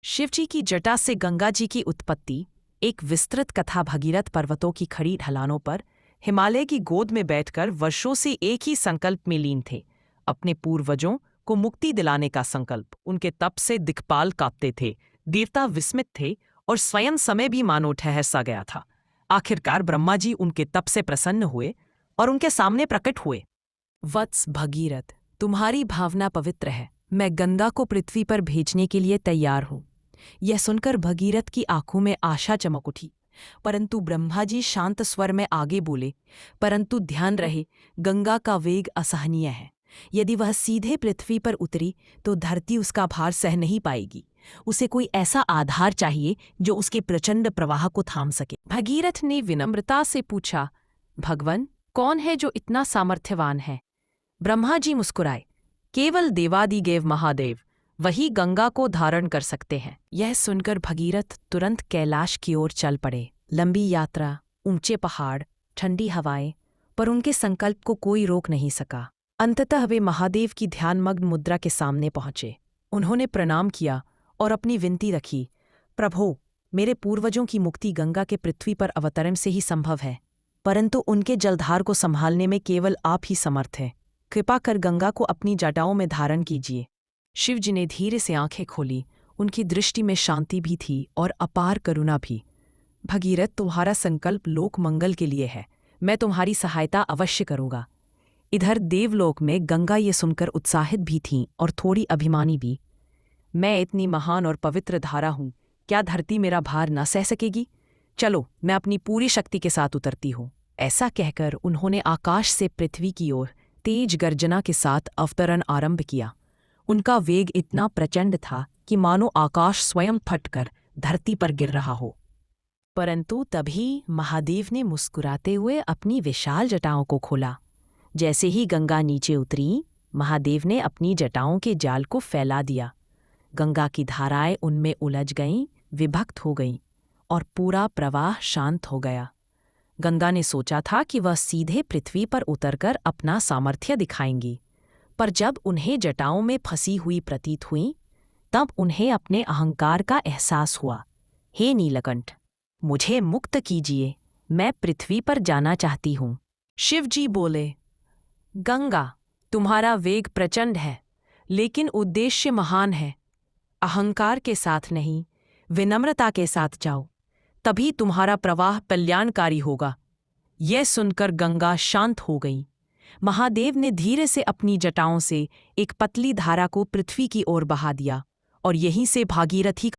शिवजी की जटा से गंगा जी की उत्पत्ति एक विस्तृत कथा। भगीरथ पर्वतों की खड़ी ढलानों पर हिमालय की गोद में बैठकर वर्षों से एक ही संकल्प में लीन थे, अपने पूर्वजों को मुक्ति दिलाने का संकल्प। उनके तप से दिक्पाल कांपते थे, देवता विस्मित थे और स्वयं समय भी मानो ठहर सा गया था। आखिरकार ब्रह्मा जी उनके तप से प्रसन्न हुए और उनके सामने प्रकट हुए। वत्स भगीरथ, तुम्हारी भावना पवित्र है, मैं गंगा को पृथ्वी पर भेजने के लिए तैयार हूं। यह सुनकर भगीरथ की आंखों में आशा चमक उठी, परंतु ब्रह्मा जी शांत स्वर में आगे बोले, परंतु ध्यान रहे, गंगा का वेग असहनीय है। यदि वह सीधे पृथ्वी पर उतरी तो धरती उसका भार सह नहीं पाएगी। उसे कोई ऐसा आधार चाहिए जो उसके प्रचंड प्रवाह को थाम सके। भगीरथ ने विनम्रता से पूछा, भगवन, कौन है जो इतना सामर्थ्यवान है? ब्रह्मा जी मुस्कुराए, केवल देवादिदेव महादेव, वही गंगा को धारण कर सकते हैं। यह सुनकर भगीरथ तुरंत कैलाश की ओर चल पड़े। लंबी यात्रा, ऊंचे पहाड़, ठंडी हवाएं, पर उनके संकल्प को कोई रोक नहीं सका। अंततः वे महादेव की ध्यानमग्न मुद्रा के सामने पहुंचे। उन्होंने प्रणाम किया और अपनी विनती रखी, प्रभो, मेरे पूर्वजों की मुक्ति गंगा के पृथ्वी पर अवतरण से ही संभव है, परंतु उनके जलधार को संभालने में केवल आप ही समर्थ हैं। कृपा कर गंगा को अपनी जटाओं में धारण कीजिए। शिवजी ने धीरे से आंखें खोली। उनकी दृष्टि में शांति भी थी और अपार करुणा भी। भगीरथ, तुम्हारा संकल्प लोक मंगल के लिए है, मैं तुम्हारी सहायता अवश्य करूंगा। इधर देवलोक में गंगा ये सुनकर उत्साहित भी थीं और थोड़ी अभिमानी भी। मैं इतनी महान और पवित्र धारा हूं, क्या धरती मेरा भार न सह सकेगी? चलो, मैं अपनी पूरी शक्ति के साथ उतरती हूं। ऐसा कहकर उन्होंने आकाश से पृथ्वी की ओर तेज गर्जना के साथ अवतरण आरंभ किया। उनका वेग इतना प्रचंड था कि मानो आकाश स्वयं फटकर धरती पर गिर रहा हो। परंतु तभी महादेव ने मुस्कुराते हुए अपनी विशाल जटाओं को खोला। जैसे ही गंगा नीचे उतरी, महादेव ने अपनी जटाओं के जाल को फैला दिया। गंगा की धाराएं उनमें उलझ गईं, विभक्त हो गईं और पूरा प्रवाह शांत हो गया। गंगा ने सोचा था कि वह सीधे पृथ्वी पर उतरकर अपना सामर्थ्य दिखाएंगी, पर जब उन्हें जटाओं में फंसी हुई प्रतीत हुई, तब उन्हें अपने अहंकार का एहसास हुआ। हे नीलकंठ, मुझे मुक्त कीजिए, मैं पृथ्वी पर जाना चाहती हूँ। शिवजी बोले, गंगा, तुम्हारा वेग प्रचंड है, लेकिन उद्देश्य महान है। अहंकार के साथ नहीं, विनम्रता के साथ जाओ, तभी तुम्हारा प्रवाह कल्याणकारी होगा। यह सुनकर गंगा शांत हो गई। महादेव ने धीरे से अपनी जटाओं से एक पतली धारा को पृथ्वी की ओर बहा दिया और यहीं से भागीरथी